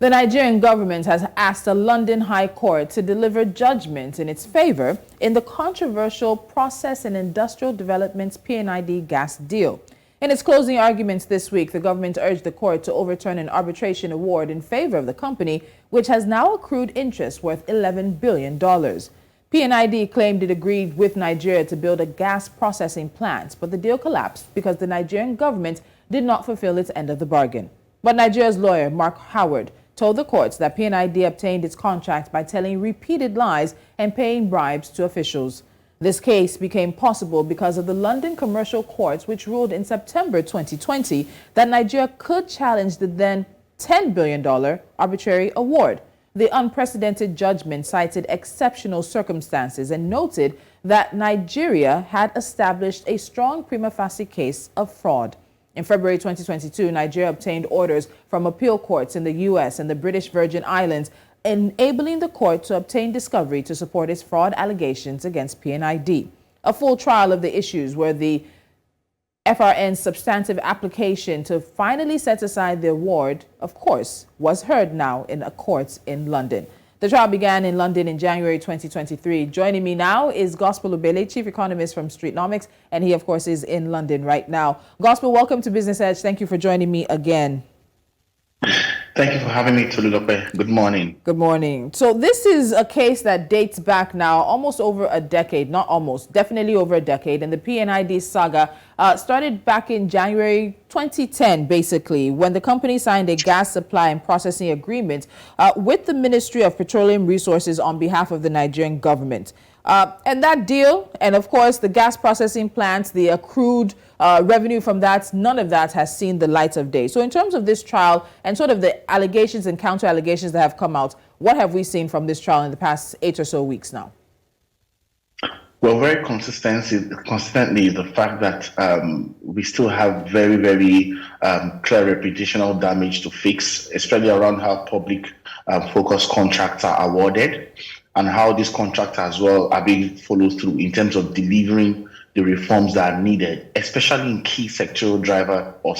The Nigerian government has asked the London High Court to deliver judgment in its favor in the controversial Process and Industrial Development's P&ID gas deal. In its closing arguments this week, the government urged the court to overturn an arbitration award in favor of the company, which has now accrued interest worth $11 billion. P&ID claimed it agreed with Nigeria to build a gas processing plant, but the deal collapsed because the Nigerian government did not fulfill its end of the bargain. But Nigeria's lawyer, Mark Howard, told the courts that P&ID obtained its contract by telling repeated lies and paying bribes to officials. This case became possible because of the London Commercial Court, which ruled in September 2020 that Nigeria could challenge the then $10 billion arbitrary award. The unprecedented judgment cited exceptional circumstances and noted that Nigeria had established a strong prima facie case of fraud. In February 2022, Nigeria obtained orders from appeal courts in the U.S. and the British Virgin Islands, enabling the court to obtain discovery to support its fraud allegations against P&ID. A full trial of the issues where the FRN's substantive application to finally set aside the award, of course, was heard now in a court in London. The trial began in London in January 2023. Joining me now is Gospel Ubele, Chief Economist from Streetnomics, and he, of course, is in London right now. Gospel, welcome to Business Edge. Thank you for joining me again. Thank you for having me, Tolulope. Good morning. Good morning. So this is a case that dates back now almost over a decade, not almost, definitely over a decade. And the P&ID saga started back in January 2010, basically, when the company signed a gas supply and processing agreement with the Ministry of Petroleum Resources on behalf of the Nigerian government. And that deal, and of course the gas processing plants, the accrued revenue from that, none of that has seen the light of day. So in terms of this trial and sort of the allegations and counter allegations that have come out, what have we seen from this trial in the past 8 or so weeks now? Well, very consistently is the fact that we still have very, very clear reputational damage to fix, especially around how public focused contracts are awarded and how these contracts as well are being followed through in terms of delivering the reforms that are needed, especially in key sectoral driver or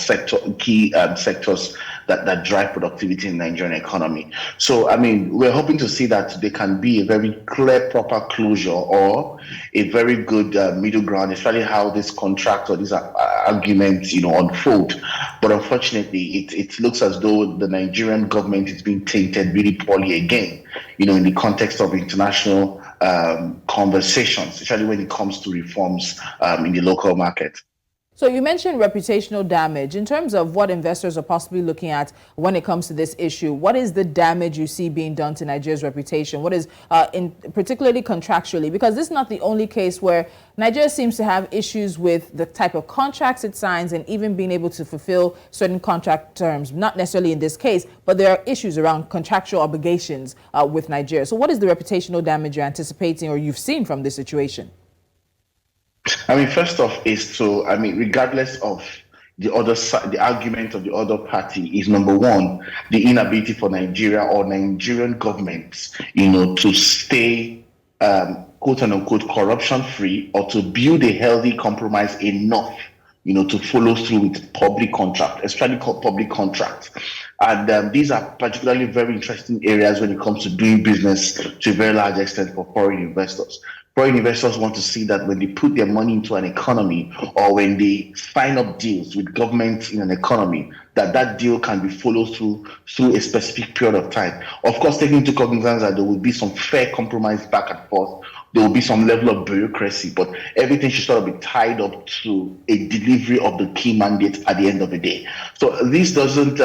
key sectors that drive productivity in the Nigerian economy. So, I mean, we're hoping to see that there can be a very clear, proper closure or a very good middle ground, especially how this contract or these arguments, unfold. But unfortunately, it looks as though the Nigerian government is being tainted really poorly again, in the context of international conversations, especially when it comes to reforms in the local market. So you mentioned reputational damage. In terms of what investors are possibly looking at when it comes to this issue, what is the damage you see being done to Nigeria's reputation? What is, particularly contractually? Because this is not the only case where Nigeria seems to have issues with the type of contracts it signs and even being able to fulfill certain contract terms. Not necessarily in this case, but there are issues around contractual obligations with Nigeria. So what is the reputational damage you're anticipating or you've seen from this situation? I mean, first off regardless of the other side, the argument of the other party is number one, the inability for Nigeria or Nigerian governments, to stay, quote unquote, corruption free or to build a healthy compromise enough, to follow through with public contract, especially public contracts. And these are particularly very interesting areas when it comes to doing business to a very large extent for foreign investors. Foreign investors want to see that when they put their money into an economy or when they sign up deals with governments in an economy, that deal can be followed through a specific period of time. Of course, taking into cognizance that there will be some fair compromise back and forth, there will be some level of bureaucracy, but everything should sort of be tied up to a delivery of the key mandate at the end of the day. So this doesn't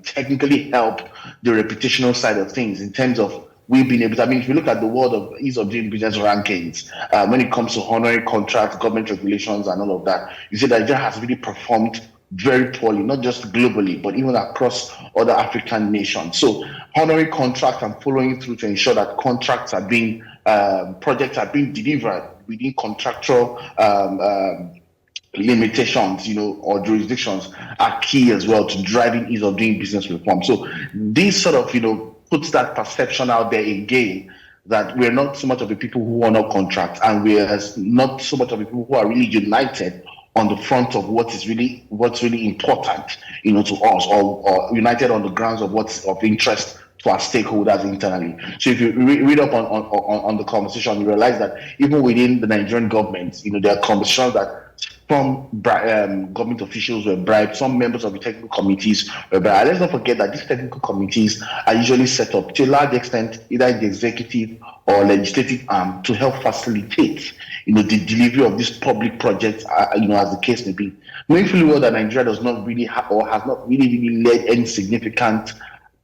technically help the reputational side of things in terms of we've been able to, if you look at the world of ease of doing business rankings, when it comes to honoring contracts, government regulations, and all of that, you see that Nigeria has really performed very poorly, not just globally, but even across other African nations. So honoring contracts and following through to ensure that contracts are being, projects are being delivered within contractual limitations, or jurisdictions are key as well to driving ease of doing business reform. So these sort of, puts that perception out there again that we're not so much of the people who honor contracts and we're not so much of the people who are really united on the front of what's really important, to us, or united on the grounds of what's of interest to our stakeholders internally. So if you read up on the conversation, you realize that even within the Nigerian government, there are conversations that some government officials were bribed, some members of the technical committees were bribed. Let's not forget that these technical committees are usually set up to a large extent, either the executive or legislative arm, to help facilitate, the delivery of these public projects, as the case may be. Knowing fully well that Nigeria does not really have, or has not really led any significant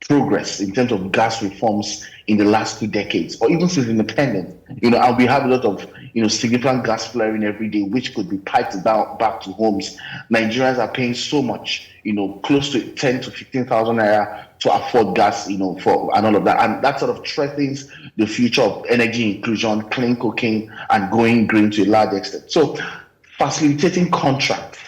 progress in terms of gas reforms in the last 2 decades, or even since independence, and we have a lot of, significant gas flaring every day, which could be piped down back to homes. Nigerians are paying so much, close to 10 to 15,000 naira to afford gas, for and all of that, and that sort of threatens the future of energy inclusion, clean cocaine, and going green to a large extent. So, facilitating contracts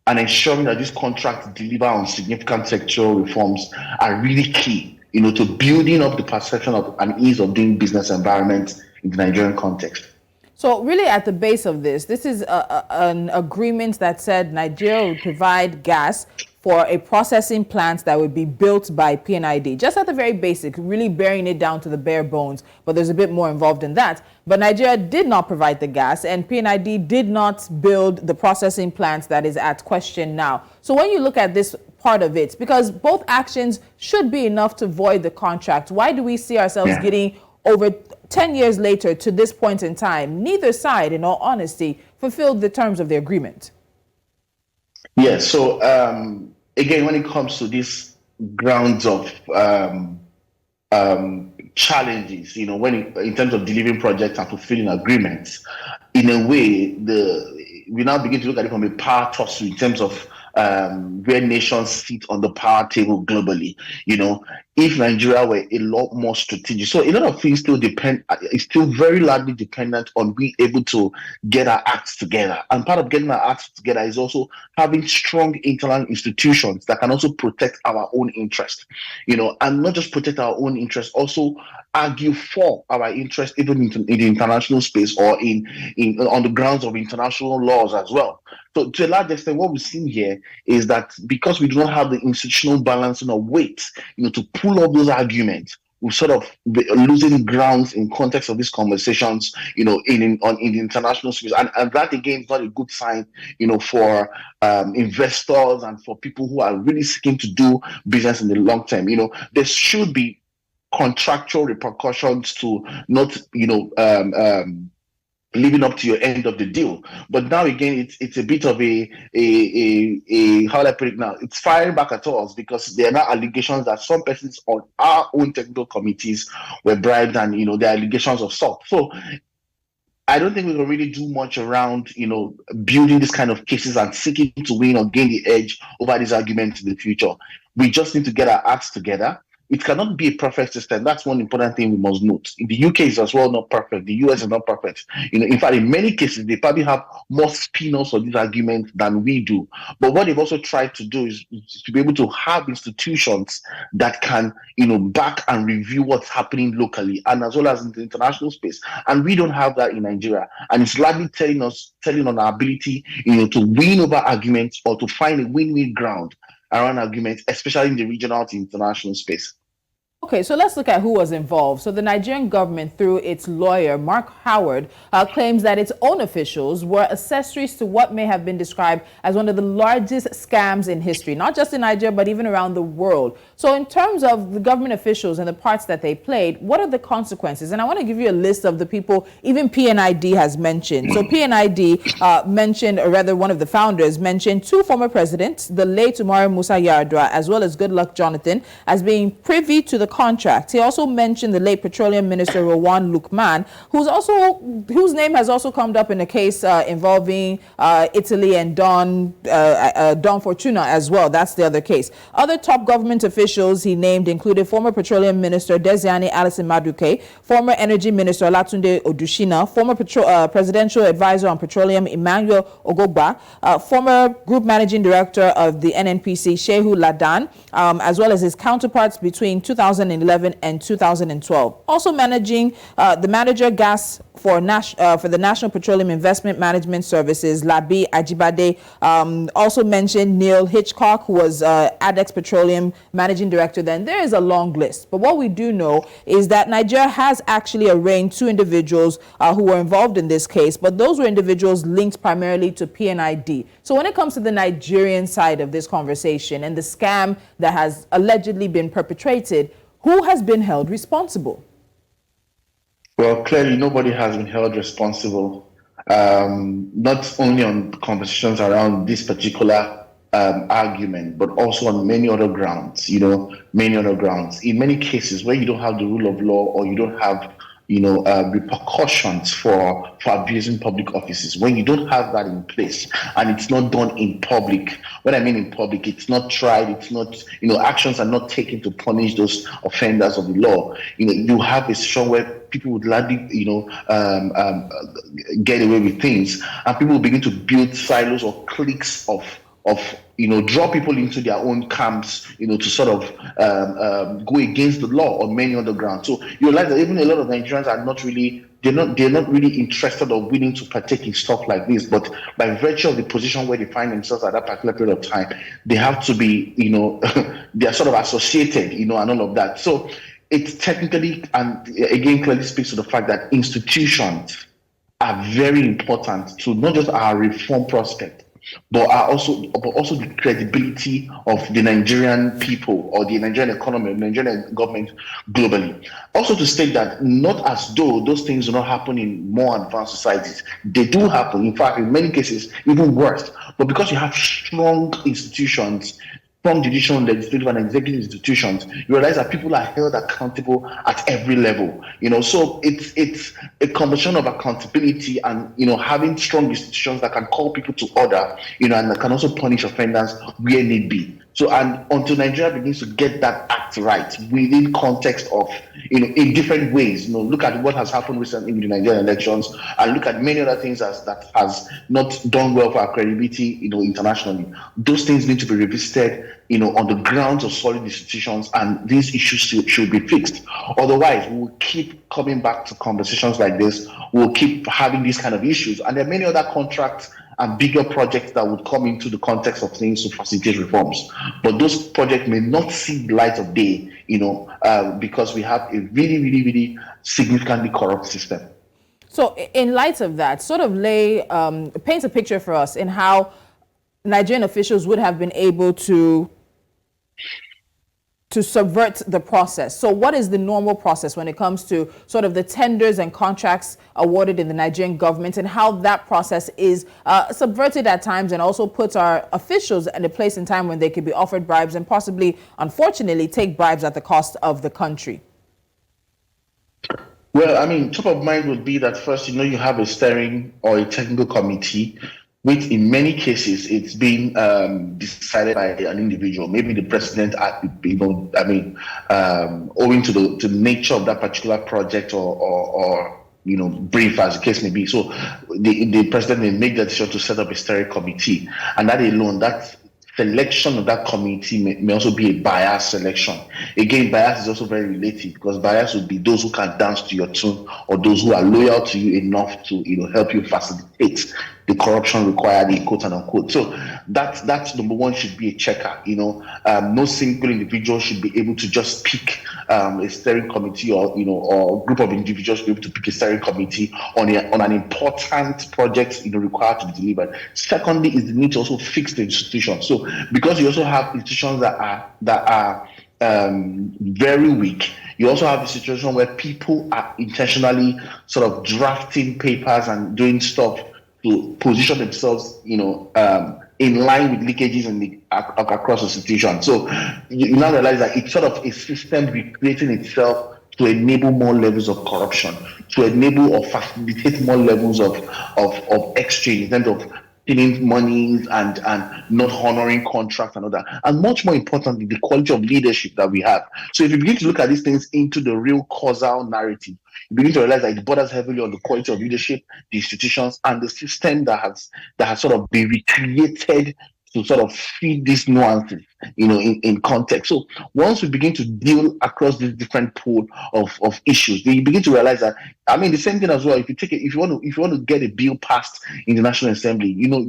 and ensuring that these contracts deliver on significant sectoral reforms are really key, to building up the perception of an ease of doing business environment in the Nigerian context. So really at the base of this is an agreement that said Nigeria would provide gas for a processing plant that would be built by PNID. Just at the very basic, really bearing it down to the bare bones, but there's a bit more involved in that. But Nigeria did not provide the gas, and PNID did not build the processing plant that is at question now. So when you look at this part of it, because both actions should be enough to void the contract, why do we see ourselves getting over 10 years later to this point in time? Neither side, in all honesty, fulfilled the terms of the agreement. Yeah, so again, when it comes to these grounds of challenges, in terms of delivering projects and fulfilling agreements, in a way, we now begin to look at it from a power tussle in terms of where nations sit on the power table globally. If Nigeria were a lot more strategic, so a lot of things still depend. It's still very largely dependent on being able to get our acts together. And part of getting our acts together is also having strong internal institutions that can also protect our own interest. And not just protect our own interest, also argue for our interest, even in the international space or on the grounds of international laws as well. So to a large extent, what we've seen here is that because we do not have the institutional balancing of weight, to pull up those arguments, we're sort of losing grounds in context of these conversations, in the international space, and that again is not a good sign, for investors and for people who are really seeking to do business in the long term. There should be contractual repercussions to not, living up to your end of the deal. But now again, it's a bit of a how do I put it now? It's firing back at us because there are now allegations that some persons on our own technical committees were bribed, and there are allegations of salt. So I don't think we can really do much around, building this kind of cases and seeking to win or gain the edge over these arguments in the future. We just need to get our acts together. It cannot be a perfect system. That's one important thing we must note. In the UK is as well not perfect. The US is not perfect. In fact, in many cases, they probably have more spin-offs of these arguments than we do. But what they've also tried to do is to be able to have institutions that can, back and review what's happening locally and as well as in the international space. And we don't have that in Nigeria. And it's largely telling on our ability, to win over arguments or to find a win-win ground around arguments, especially in the regional to international space. Okay, so let's look at who was involved. So the Nigerian government, through its lawyer, Mark Howard, claims that its own officials were accessories to what may have been described as one of the largest scams in history, not just in Nigeria, but even around the world. So in terms of the government officials and the parts that they played, what are the consequences? And I want to give you a list of the people even PNID has mentioned. So PNID mentioned, or rather one of the founders mentioned 2 former presidents, the late Umaru Musa Yar'Adua, as well as Goodluck Jonathan, as being privy to the contract. He also mentioned the late Petroleum Minister Rowan Lukman, whose name has also come up in a case involving Italy and Don Fortuna as well. That's the other case. Other top government officials he named included former Petroleum Minister Desiani Alison Maduke, former Energy Minister Olatunde Odushina, former Presidential Advisor on Petroleum Emmanuel Ogogba, former Group Managing Director of the NNPC Shehu Ladan, as well as his counterparts between 2011 and 2012. Also managing the manager gas for the National Petroleum Investment Management Services, Labi Ajibade, also mentioned Neil Hitchcock, who was Adex Petroleum Managing Director then. There is a long list. But what we do know is that Nigeria has actually arraigned 2 individuals who were involved in this case, but those were individuals linked primarily to PNID. So when it comes to the Nigerian side of this conversation and the scam that has allegedly been perpetrated, who has been held responsible? Well, clearly nobody has been held responsible, not only on conversations around this particular argument, but also on many other grounds, many other grounds. In many cases where you don't have the rule of law or you don't have repercussions for abusing public offices, when you don't have that in place and it's not done in public. When I mean in public, it's not tried, it's not, actions are not taken to punish those offenders of the law. You have a situation where people would gladly, get away with things, and people will begin to build silos or cliques of draw people into their own camps, to sort of go against the law on many other grounds. So you realize that even a lot of Nigerians are not really, they're not really interested or willing to partake in stuff like this. But by virtue of the position where they find themselves at that particular period of time, they have to be, they are sort of associated, and all of that. So it's technically, and again, clearly speaks to the fact that institutions are very important to not just our reform prospect, but also the credibility of the Nigerian people or the Nigerian economy, the Nigerian government globally. Also to state that not as though those things do not happen in more advanced societies. They do happen. In fact, in many cases, even worse. But because you have strong institutions, from judicial, legislative, and executive institutions, you realize that people are held accountable at every level. So it's a conversion of accountability and having strong institutions that can call people to order, and that can also punish offenders where need be. So, and until Nigeria begins to get that act right within context of, in different ways, look at what has happened recently in the Nigerian elections, and look at many other things that has not done well for our credibility, internationally. Those things need to be revisited, on the grounds of solid institutions, and these issues should be fixed. Otherwise, we'll keep coming back to conversations like this. We'll keep having these kind of issues, and there are many other contracts and bigger projects that would come into the context of things to facilitate reforms. But those projects may not see the light of day, because we have a really, really, really significantly corrupt system. So in light of that, sort of paints a picture for us in how Nigerian officials would have been able to subvert the process. So what is the normal process when it comes to sort of the tenders and contracts awarded in the Nigerian government, and how that process is subverted at times and also puts our officials in a place and time when they could be offered bribes and possibly, unfortunately, take bribes at the cost of the country? Well, I mean, top of mind would be that first, you have a steering or a technical committee, which in many cases it's been decided by an individual, maybe the president, owing to the nature of that particular project or brief, as the case may be. So the president may make the decision to set up a steering committee, and that alone, that selection of that committee may also be a bias selection. Again, bias is also very relative, because bias would be those who can dance to your tune or those who are loyal to you enough to help you facilitate the corruption required, in quote and unquote. So that's number one, should be a checker. No single individual should be able to just pick a steering committee or a group of individuals should be able to pick a steering committee on an important project required to be delivered. Secondly, is the need to also fix the institution. So because you also have institutions that are very weak, you also have a situation where people are intentionally sort of drafting papers and doing stuff to position themselves, in line with leakages across the institution. So you now realize that it's sort of a system recreating itself to enable more levels of corruption, to enable or facilitate more levels of exchange in terms of stealing monies and not honoring contracts and all that. And much more importantly, the quality of leadership that we have. So if you begin to look at these things into the real causal narrative, you begin to realize that it borders heavily on the quality of leadership, the institutions, and the system that has sort of been recreated to sort of feed these nuances, in context. So once we begin to deal across this different pool of issues, then you begin to realize that, I mean, the same thing as well. If you take it, if you want to get a bill passed in the National Assembly, you'll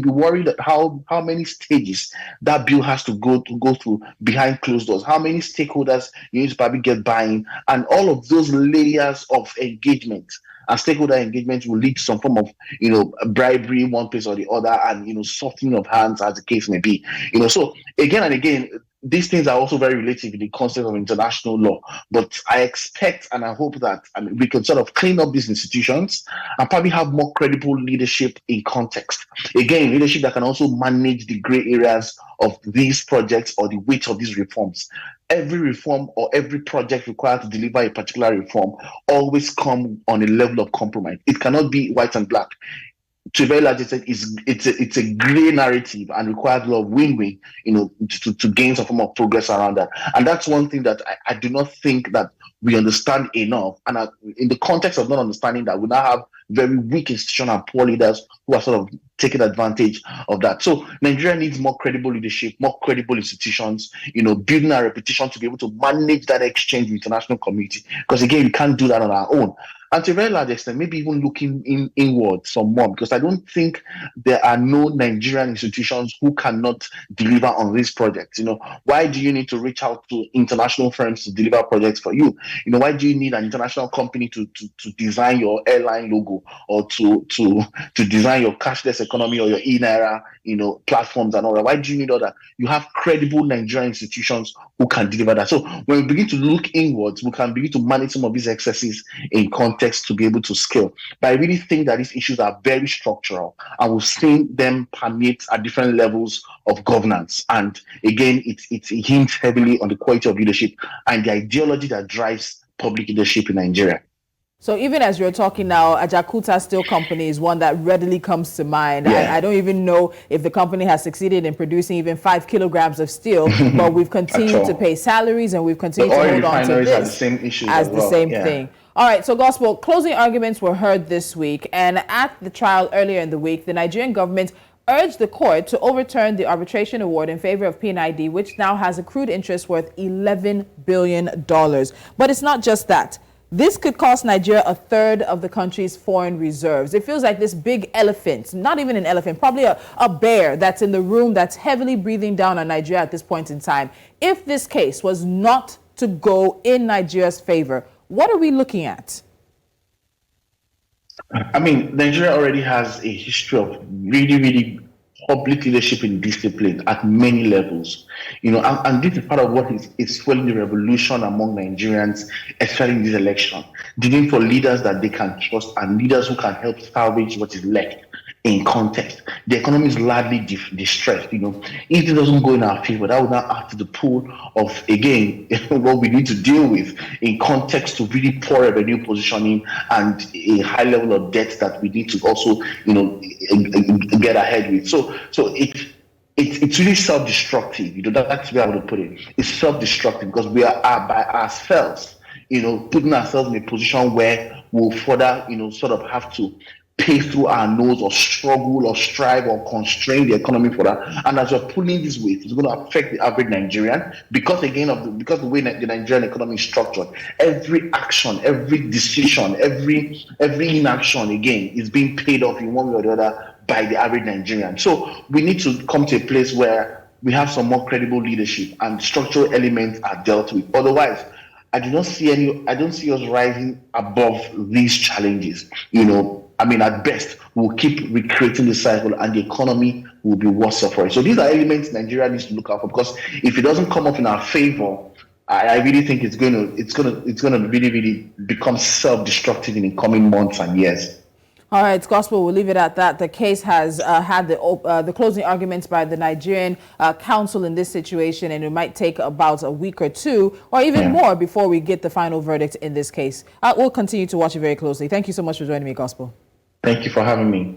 be worried at how many stages that bill has to go through behind closed doors, how many stakeholders you need to probably get buying, and all of those layers of engagement and stakeholder engagement will lead to some form of bribery in one place or the other, and softening of hands, as the case may be. So again and again, these things are also very relative in the concept of international law. But I expect and I hope that, we can sort of clean up these institutions and probably have more credible leadership in context. Again, leadership that can also manage the gray areas of these projects or the weight of these reforms. Every reform or every project required to deliver a particular reform always come on a level of compromise. It cannot be white and black. To a very large extent, it's a gray narrative and requires a lot of win-win, to gain some form of progress around that. And that's one thing that I do not think that we understand enough. And in the context of not understanding that, we now have very weak institutions and poor leaders who are sort of taking advantage of that. So Nigeria needs more credible leadership, more credible institutions, building a reputation to be able to manage that exchange with the international community. Because again, we can't do that on our own. And to a very large extent, maybe even looking inward some more, because I don't think there are no Nigerian institutions who cannot deliver on these projects. Why do you need to reach out to international firms to deliver projects for you? Why do you need an international company to design your airline logo, or to design your cashless economy or your e-naira, platforms and all that? Why do you need all that? You have credible Nigerian institutions who can deliver that. So when we begin to look inwards, we can begin to manage some of these excesses in context to be able to scale. But I really think that these issues are very structural, and we've seen them permeate at different levels of governance. And again, it hints heavily on the quality of leadership and the ideology that drives public leadership in Nigeria. So even as you're talking now, Ajakuta Steel Company is one that readily comes to mind. Yeah. I don't even know if the company has succeeded in producing even 5 kilograms of steel, but we've continued to pay salaries, and we've continued to hold on to this have the same issues as the same thing. All right, so Gospel, closing arguments were heard this week, and at the trial earlier in the week, the Nigerian government urged the court to overturn the arbitration award in favor of PNID, which now has accrued interest worth $11 billion. But it's not just that. This could cost Nigeria a third of the country's foreign reserves. It feels like this big elephant, not even an elephant, probably a bear that's in the room that's heavily breathing down on Nigeria at this point in time. If this case was not to go in Nigeria's favor, what are we looking at? I mean, Nigeria already has a history of really, really public leadership in discipline at many levels, and this is part of what is fueling the revolution among Nigerians, especially in this election. The need for leaders that they can trust and leaders who can help salvage what is left in context. The economy is largely distressed. If it doesn't go in our favor, that will now add to the pool of, again, what we need to deal with in context to really poor revenue positioning and a high level of debt that we need to also, get ahead with. So it's really self-destructive. That's where I would put it. It's self-destructive because we are by ourselves, putting ourselves in a position where we'll further, sort of have to pay through our nose or struggle or strive or constrain the economy for that. And as we're pulling this weight, it's going to affect the average Nigerian because the way the Nigerian economy is structured. Every action, every decision, every inaction, again, is being paid off in one way or the other by the average Nigerian. So we need to come to a place where we have some more credible leadership and structural elements are dealt with. Otherwise, I don't see us rising above these challenges. At best, we'll keep recreating the cycle and the economy will be worse for it. So these are elements Nigeria needs to look out for, because if it doesn't come up in our favor, I really think it's going to really, really become self-destructive in the coming months and years. All right, Gospel, we'll leave it at that. The case has had the closing arguments by the Nigerian counsel in this situation, and it might take about a week or two or even more before we get the final verdict in this case. We'll continue to watch it very closely. Thank you so much for joining me, Gospel. Thank you for having me.